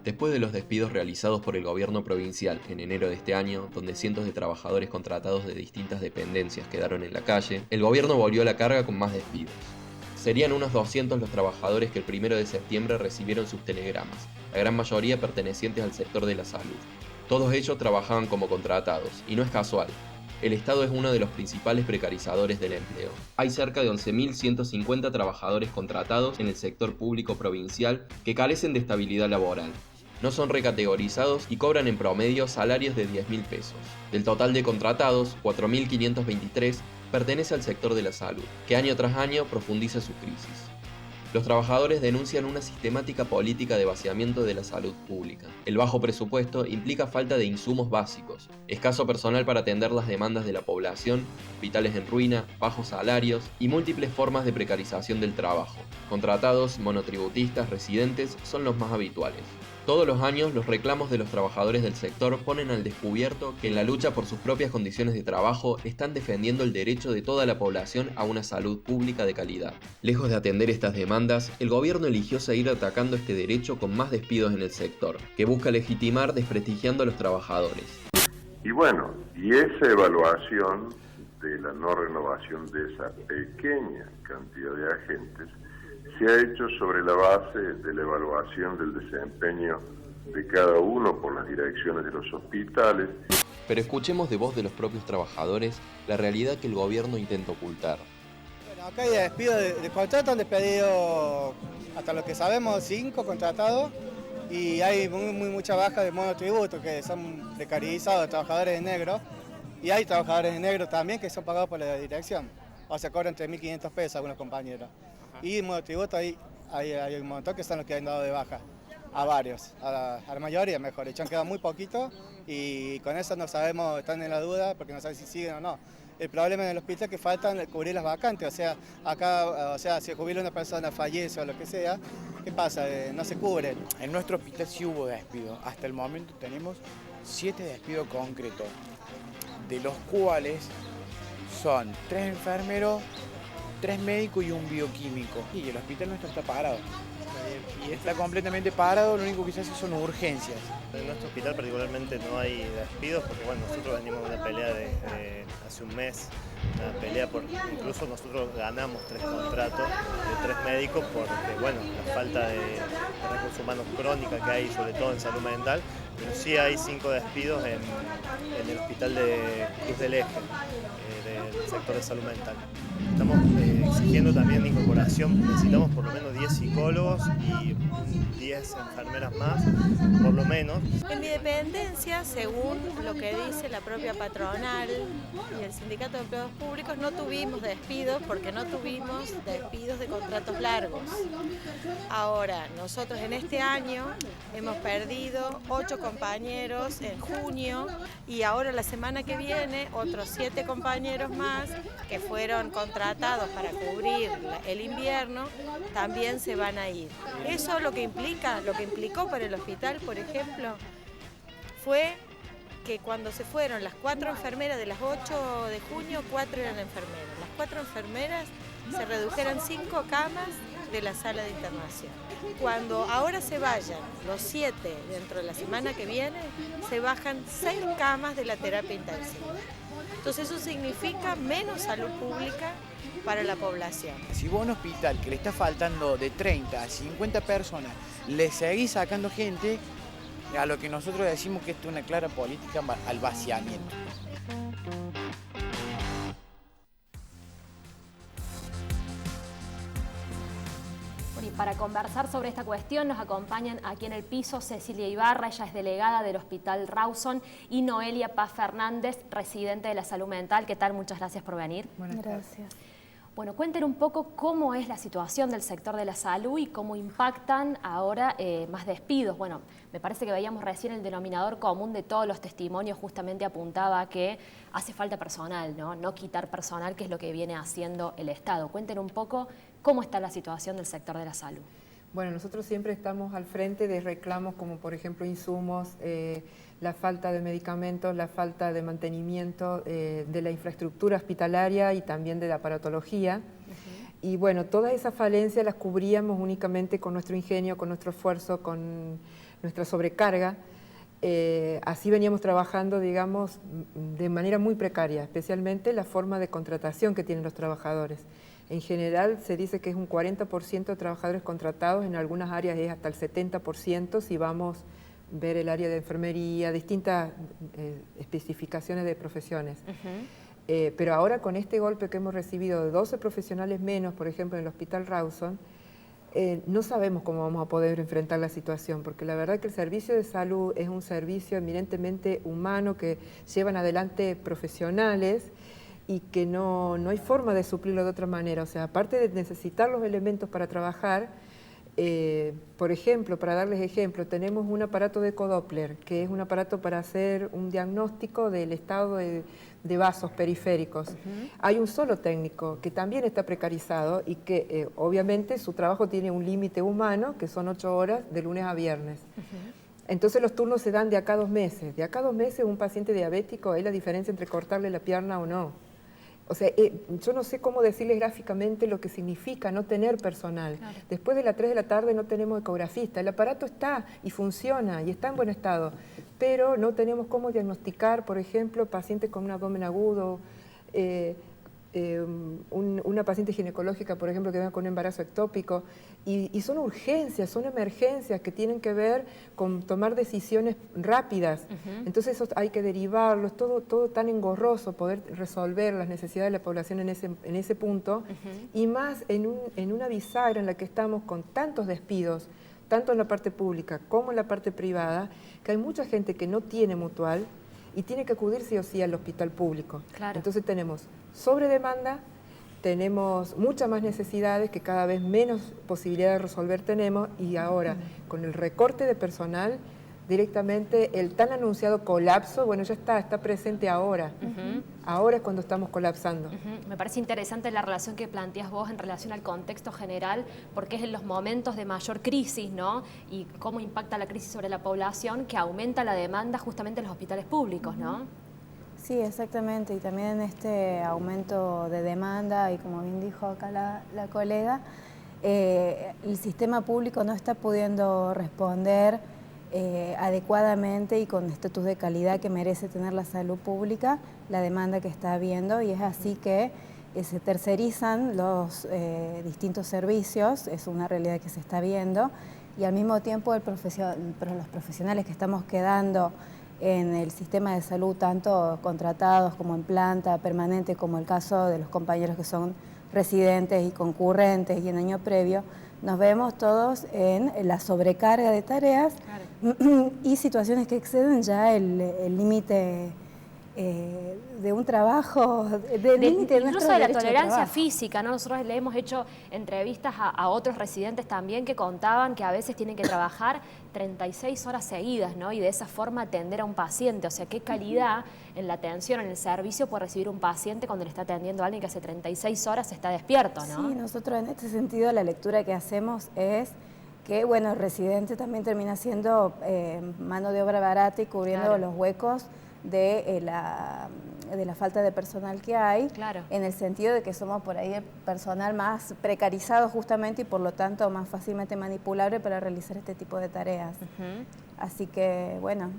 Después de los despidos realizados por el gobierno provincial en enero de este año, donde cientos de trabajadores contratados de distintas dependencias quedaron en la calle, el gobierno volvió a la carga con más despidos. Serían unos 200 los trabajadores que el 1 de septiembre recibieron sus telegramas, la gran mayoría pertenecientes al sector de la salud. Todos ellos trabajaban como contratados, y no es casual. El Estado es uno de los principales precarizadores del empleo. Hay cerca de 11.150 trabajadores contratados en el sector público provincial que carecen de estabilidad laboral. No son recategorizados y cobran en promedio salarios de 10.000 pesos. Del total de contratados, 4.523 pertenece al sector de la salud, que año tras año profundiza su crisis. Los trabajadores denuncian una sistemática política de vaciamiento de la salud pública. El bajo presupuesto implica falta de insumos básicos, escaso personal para atender las demandas de la población, hospitales en ruina, bajos salarios y múltiples formas de precarización del trabajo. Contratados, monotributistas, residentes son los más habituales. Todos los años, los reclamos de los trabajadores del sector ponen al descubierto que en la lucha por sus propias condiciones de trabajo están defendiendo el derecho de toda la población a una salud pública de calidad. Lejos de atender estas demandas, el gobierno eligió seguir atacando este derecho con más despidos en el sector, que busca legitimar desprestigiando a los trabajadores. Y bueno, y esa evaluación de la no renovación de esa pequeña cantidad de agentes se ha hecho sobre la base de la evaluación del desempeño de cada uno por las direcciones de los hospitales. Pero escuchemos de voz de los propios trabajadores la realidad que el gobierno intenta ocultar. Bueno, acá hay despido de contrato, han despedido, hasta lo que sabemos, 5 contratados y hay mucha baja de monotributo que son precarizados, trabajadores de negro, y hay trabajadores de negro también que son pagados por la dirección, o sea, cobran 3.500 pesos algunos compañeros. Y monotributo hay un montón que son los que han dado de baja, a varios, a la mayoría mejor dicho, han quedado muy poquitos y con eso no sabemos, están en la duda porque no saben si siguen o no. El problema en el hospital es que faltan cubrir las vacantes, o sea, acá, o sea, si jubila una persona, fallece o lo que sea, ¿qué pasa? No se cubre. En nuestro hospital sí hubo despidos, hasta el momento tenemos 7 despidos concretos, de los cuales son 3 enfermeros, 3 médicos y un bioquímico. Y el hospital nuestro está parado. Y está completamente parado, lo único que se hace son urgencias. En nuestro hospital particularmente no hay despidos porque bueno, nosotros venimos de una pelea de hace un mes, una pelea por, incluso nosotros ganamos 3 contratos de 3 médicos porque bueno, la falta de recursos humanos crónica que hay, sobre todo en salud mental, pero sí hay 5 despidos en el hospital de Cruz del Eje, del sector de salud mental. Estamos exigiendo también incorporación, necesitamos por lo menos 10 psicólogos y 10 enfermeras más, por lo menos. En mi dependencia, según lo que dice la propia patronal y el Sindicato de Empleados Públicos, no tuvimos despidos porque no tuvimos despidos de contratos largos. Ahora, nosotros en este año hemos perdido 8 compañeros en junio y ahora la semana que viene otros 7 compañeros más que fueron contratados para cubrir el invierno también se van a ir. Eso lo que implicó para el hospital, por ejemplo, fue que cuando se fueron las 4 enfermeras de las 8 de junio, 4 eran enfermeras. Las 4 enfermeras se redujeron 5 camas de la sala de internación. Cuando ahora se vayan los 7 dentro de la semana que viene, se bajan 6 camas de la terapia intensiva. Entonces eso significa menos salud pública para la población. Si vos a un hospital que le está faltando de 30 a 50 personas, le seguís sacando gente, a lo que nosotros decimos que esto es una clara política al vaciamiento. Y para conversar sobre esta cuestión nos acompañan aquí en el piso Cecilia Ibarra, ella es delegada del Hospital Rawson, y Noelia Paz Fernández, residente de la salud mental. ¿Qué tal? Muchas gracias por venir. Gracias. Bueno, cuenten un poco cómo es la situación del sector de la salud y cómo impactan ahora más despidos. Bueno, me parece que veíamos recién el denominador común de todos los testimonios, justamente apuntaba a que hace falta personal, ¿no? No quitar personal, que es lo que viene haciendo el Estado. Cuenten un poco cómo está la situación del sector de la salud. Bueno, nosotros siempre estamos al frente de reclamos como por ejemplo insumos, la falta de medicamentos, la falta de mantenimiento de la infraestructura hospitalaria y también de la aparatología. Y bueno, todas esas falencias las cubríamos únicamente con nuestro ingenio, con nuestro esfuerzo, con nuestra sobrecarga. Así veníamos trabajando, digamos, de manera muy precaria, especialmente la forma de contratación que tienen los trabajadores. En general se dice que es un 40% de trabajadores contratados, en algunas áreas es hasta el 70%, si vamos a ver el área de enfermería, distintas especificaciones de profesiones. Pero ahora con este golpe que hemos recibido de 12 profesionales menos, por ejemplo, en el Hospital Rawson, no sabemos cómo vamos a poder enfrentar la situación, porque la verdad que el servicio de salud es un servicio eminentemente humano que llevan adelante profesionales y que no hay forma de suplirlo de otra manera. O sea, aparte de necesitar los elementos para trabajar, por ejemplo, para darles ejemplo, tenemos un aparato de ecodoppler, que es un aparato para hacer un diagnóstico del estado de vasos periféricos. Hay un solo técnico que también está precarizado y que obviamente su trabajo tiene un límite humano, que son 8 horas de lunes a viernes. Entonces los turnos se dan de acá a 2 meses. De acá a 2 meses un paciente diabético es la diferencia entre cortarle la pierna o no. O sea, yo no sé cómo decirles gráficamente lo que significa no tener personal. Claro. Después de las 3 de la tarde no tenemos ecografista. El aparato está y funciona y está en buen estado, pero no tenemos cómo diagnosticar, por ejemplo, pacientes con un abdomen agudo, una paciente ginecológica, por ejemplo, que venga con un embarazo ectópico, y son urgencias, son emergencias que tienen que ver con tomar decisiones rápidas. Entonces eso hay que derivarlo, es todo tan engorroso poder resolver las necesidades de la población en ese punto, y más en una bisagra en la que estamos con tantos despidos, tanto en la parte pública como en la parte privada, que hay mucha gente que no tiene mutual y tiene que acudir sí o sí al hospital público. Claro. Entonces tenemos sobredemanda, tenemos muchas más necesidades que cada vez menos posibilidad de resolver tenemos, y ahora con el recorte de personal directamente el tan anunciado colapso, bueno, ya está presente ahora. Ahora es cuando estamos colapsando. Me parece interesante la relación que planteas vos en relación al contexto general, porque es en los momentos de mayor crisis, ¿no? Y cómo impacta la crisis sobre la población, que aumenta la demanda justamente en los hospitales públicos, ¿no? Sí, exactamente, y también en este aumento de demanda, y como bien dijo acá la colega, el sistema público no está pudiendo responder adecuadamente y con estatus de calidad que merece tener la salud pública, la demanda que está habiendo, y es así que se tercerizan los distintos servicios, es una realidad que se está viendo, y al mismo tiempo los profesionales que estamos quedando en el sistema de salud, tanto contratados como en planta permanente, como el caso de los compañeros que son residentes y concurrentes y en año previo, nos vemos todos en la sobrecarga de tareas, claro, y situaciones que exceden ya el límite de un trabajo, incluso de la tolerancia física, ¿no? Nosotros le hemos hecho entrevistas a otros residentes también que contaban que a veces tienen que trabajar 36 horas seguidas, ¿no? Y de esa forma atender a un paciente. O sea, qué calidad en la atención, en el servicio puede recibir un paciente cuando le está atendiendo a alguien que hace 36 horas está despierto, ¿no? Sí, nosotros en este sentido la lectura que hacemos es que, bueno, el residente también termina siendo mano de obra barata y cubriendo, claro, los huecos de la falta de personal que hay, claro, en el sentido de que somos por ahí el personal más precarizado justamente y por lo tanto más fácilmente manipulable para realizar este tipo de tareas. Así que, bueno,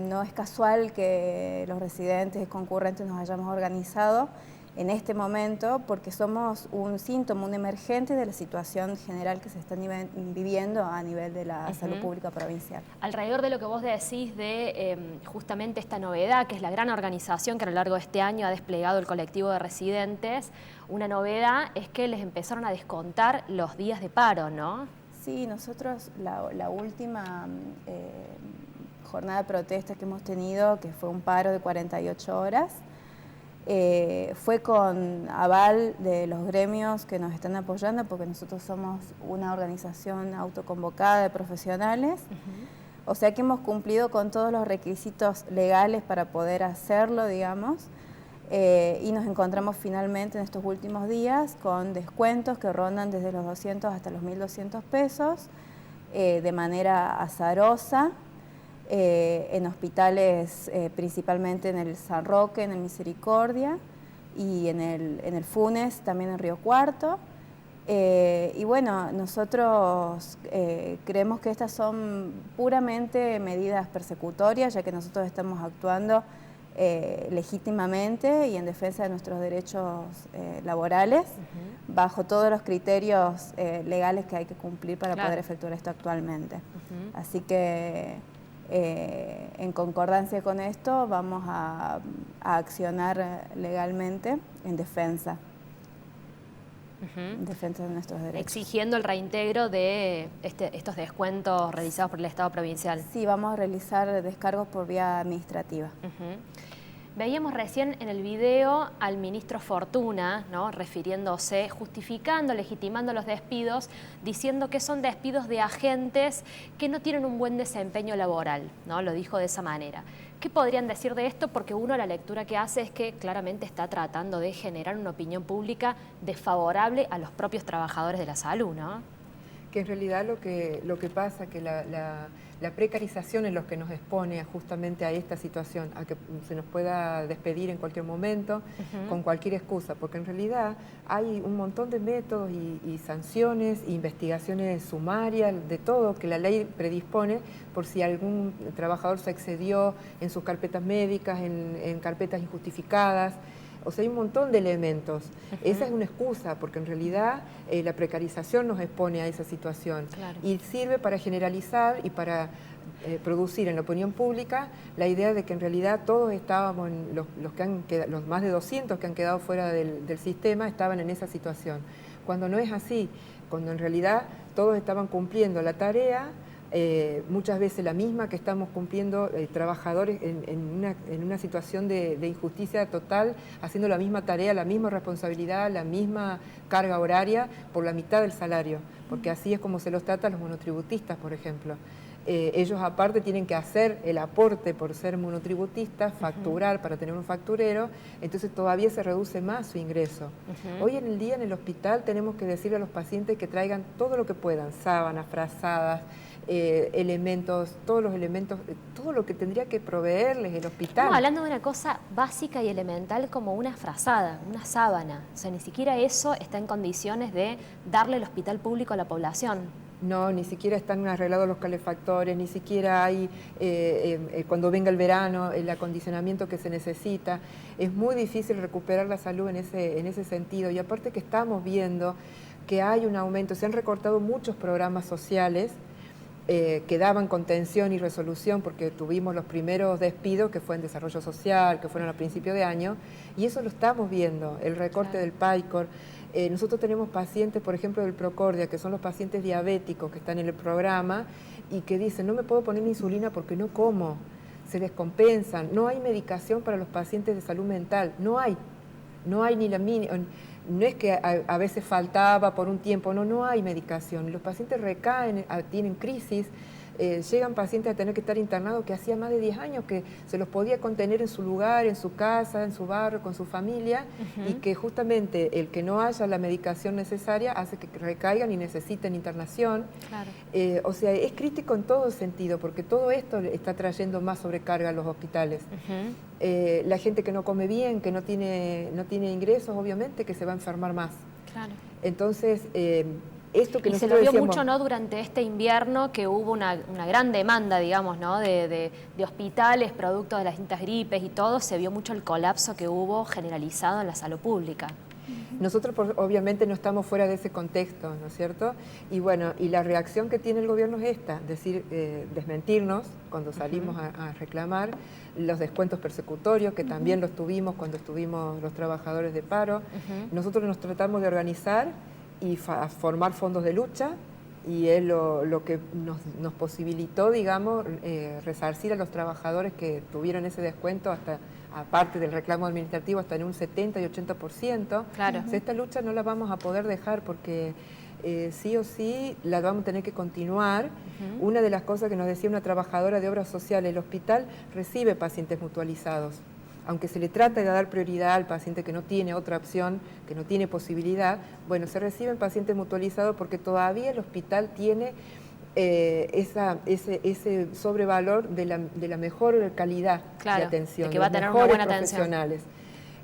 no es casual que los residentes y concurrentes nos hayamos organizado en este momento, porque somos un síntoma, un emergente de la situación general que se está viviendo a nivel de la salud pública provincial. Alrededor de lo que vos decís de justamente esta novedad, que es la gran organización que a lo largo de este año ha desplegado el colectivo de residentes, una novedad es que les empezaron a descontar los días de paro, ¿no? Sí, nosotros la última jornada de protesta que hemos tenido, que fue un paro de 48 horas, fue con aval de los gremios que nos están apoyando, porque nosotros somos una organización autoconvocada de profesionales, o sea que hemos cumplido con todos los requisitos legales para poder hacerlo, digamos, y nos encontramos finalmente en estos últimos días con descuentos que rondan desde los 200 hasta los 1.200 pesos, de manera azarosa, en hospitales, principalmente en el San Roque, en el Misericordia, y en el Funes, también en Río Cuarto. Y bueno, nosotros creemos que estas son puramente medidas persecutorias, ya que nosotros estamos actuando legítimamente y en defensa de nuestros derechos laborales, bajo todos los criterios legales que hay que cumplir para poder efectuar esto actualmente. Así que en concordancia con esto vamos a accionar legalmente en defensa. En defensa de nuestros derechos. Exigiendo el reintegro de estos descuentos realizados por el Estado provincial. Sí, vamos a realizar descargos por vía administrativa. Veíamos recién en el video al ministro Fortuna, ¿no?, refiriéndose, justificando, legitimando los despidos, diciendo que son despidos de agentes que no tienen un buen desempeño laboral, ¿no? Lo dijo de esa manera. ¿Qué podrían decir de esto? Porque uno, la lectura que hace es que claramente está tratando de generar una opinión pública desfavorable a los propios trabajadores de la salud, ¿no? Que en realidad lo que pasa, que la precarización en lo que nos expone justamente a esta situación, a que se nos pueda despedir en cualquier momento, con cualquier excusa, porque en realidad hay un montón de métodos y sanciones, investigaciones sumarias, de todo que la ley predispone por si algún trabajador se excedió en sus carpetas médicas, en carpetas injustificadas. O sea, hay un montón de elementos. Esa es una excusa, porque en realidad la precarización nos expone a esa situación. Y sirve para generalizar y para producir en la opinión pública la idea de que en realidad todos estábamos, los más de 200 que han quedado fuera del sistema, estaban en esa situación. Cuando no es así, cuando en realidad todos estaban cumpliendo la tarea, muchas veces la misma que estamos cumpliendo trabajadores en una situación de injusticia total, haciendo la misma tarea, la misma responsabilidad, la misma carga horaria por la mitad del salario, porque así es como se los trata a los monotributistas, por ejemplo. Ellos aparte tienen que hacer el aporte por ser monotributistas, facturar para tener un facturero, entonces todavía se reduce más su ingreso. Hoy en el día en el hospital tenemos que decirle a los pacientes que traigan todo lo que puedan, sábanas, frazadas, elementos, todos los elementos, todo lo que tendría que proveerles el hospital. Estamos hablando de una cosa básica y elemental como una frazada, una sábana. O sea, ni siquiera eso está en condiciones de darle el hospital público a la población. No, ni siquiera están arreglados los calefactores, ni siquiera hay, cuando venga el verano, el acondicionamiento que se necesita. Es muy difícil recuperar la salud en ese sentido. Y aparte que estamos viendo que hay un aumento, se han recortado muchos programas sociales que daban contención y resolución, porque tuvimos los primeros despidos que fue en desarrollo social, que fueron a principio de año, y eso lo estamos viendo, el recorte del PAICOR. Nosotros tenemos pacientes, por ejemplo, del Procordia, que son los pacientes diabéticos que están en el programa y que dicen, no me puedo poner insulina porque no como, se descompensan, no hay medicación para los pacientes de salud mental, no hay ni la mínima. No es que a veces faltaba por un tiempo, no hay medicación. Los pacientes recaen, tienen crisis, llegan pacientes a tener que estar internados que hacía más de 10 años que se los podía contener en su lugar, en su casa, en su barrio, con su familia, y que justamente el que no haya la medicación necesaria hace que recaigan y necesiten internación. O sea, es crítico en todo sentido, porque todo esto está trayendo más sobrecarga a los hospitales. La gente que no come bien, que no tiene ingresos, obviamente que se va a enfermar más. Entonces, esto que y se lo vio mucho, ¿no?, durante este invierno, que hubo una gran demanda, digamos, ¿no?, de hospitales, producto de las distintas gripes y todo, se vio mucho el colapso que hubo generalizado en la salud pública. Nosotros obviamente no estamos fuera de ese contexto, ¿no es cierto? Y bueno, y la reacción que tiene el gobierno es esta, decir, desmentirnos cuando salimos a reclamar los descuentos persecutorios, que también los tuvimos cuando estuvimos los trabajadores de paro. Nosotros nos tratamos de organizar y formar fondos de lucha, y es lo que nos posibilitó, digamos, resarcir a los trabajadores que tuvieron ese descuento, hasta aparte del reclamo administrativo, hasta en un 70 y 80%. O sea, esta lucha no la vamos a poder dejar porque sí o sí la vamos a tener que continuar. Una de las cosas que nos decía una trabajadora de obras sociales, el hospital recibe pacientes mutualizados. Aunque se le trata de dar prioridad al paciente que no tiene otra opción, que no tiene posibilidad, bueno, se reciben pacientes mutualizados porque todavía el hospital tiene ese sobrevalor de la mejor calidad de atención, de que va a tener una buena atención.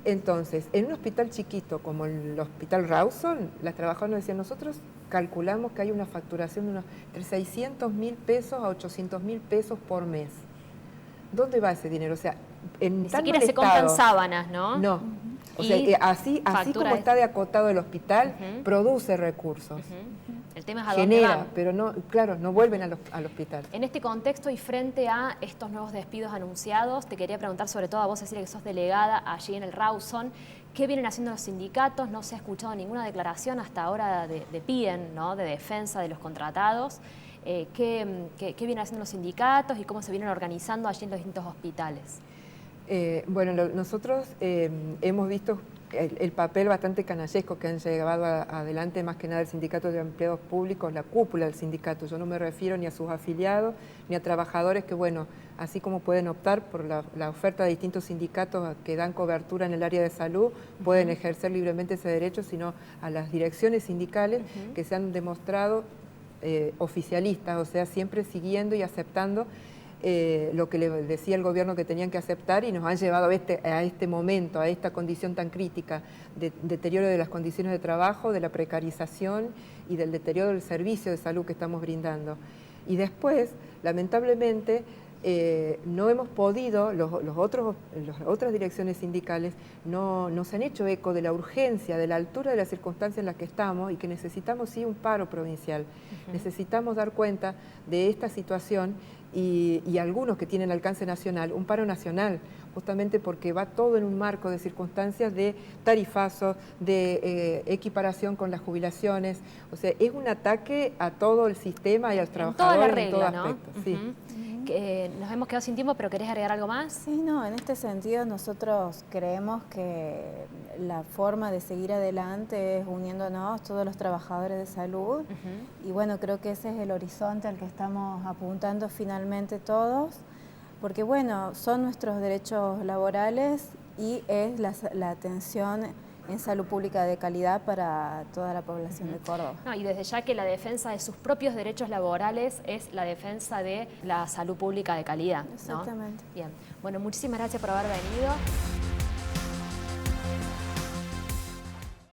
Entonces, en un hospital chiquito como el Hospital Rawson, las trabajadoras nos decían, nosotros calculamos que hay una facturación de unos entre 600.000 pesos a 800.000 pesos por mes. ¿Dónde va ese dinero? O sea, en Ni tal siquiera mal se compran estado, sábanas, ¿no? No. O sea, así como está de acotado el hospital, produce recursos. El tema es a dónde genera, van. pero no, claro, no vuelven al hospital. En este contexto y frente a estos nuevos despidos anunciados, te quería preguntar sobre todo a vos, Cecilia, que sos delegada allí en el Rawson, ¿qué vienen haciendo los sindicatos? No se ha escuchado ninguna declaración hasta ahora de PIDEN, ¿no?, de defensa de los contratados. ¿Qué vienen haciendo los sindicatos y cómo se vienen organizando allí en los distintos hospitales? Bueno, nosotros hemos visto el papel bastante canallesco que han llevado adelante más que nada el Sindicato de Empleados Públicos, la cúpula del sindicato. Yo no me refiero ni a sus afiliados ni a trabajadores que, bueno, así como pueden optar por la oferta de distintos sindicatos que dan cobertura en el área de salud, pueden ejercer libremente ese derecho, sino a las direcciones sindicales que se han demostrado oficialistas, o sea, siempre siguiendo y aceptando lo que le decía el gobierno que tenían que aceptar, y nos han llevado a este momento, a esta condición tan crítica de deterioro de las condiciones de trabajo, de la precarización y del deterioro del servicio de salud que estamos brindando. Y después, lamentablemente, no hemos podido, las otras direcciones sindicales no se han hecho eco de la urgencia, de la altura de las circunstancias en las que estamos y que necesitamos sí un paro provincial. Necesitamos dar cuenta de esta situación y algunos que tienen alcance nacional, un paro nacional, justamente porque va todo en un marco de circunstancias de tarifazos, de equiparación con las jubilaciones. O sea, es un ataque a todo el sistema y al trabajador en todo aspecto. Sí. Nos hemos quedado sin tiempo, pero ¿querés agregar algo más? Sí, no, en este sentido nosotros creemos que la forma de seguir adelante es uniéndonos todos los trabajadores de salud y bueno, creo que ese es el horizonte al que estamos apuntando finalmente todos, porque bueno, son nuestros derechos laborales y es la atención en salud pública de calidad para toda la población de Córdoba. No, y desde ya que la defensa de sus propios derechos laborales es la defensa de la salud pública de calidad, ¿no? Exactamente. Bien, bueno, muchísimas gracias por haber venido.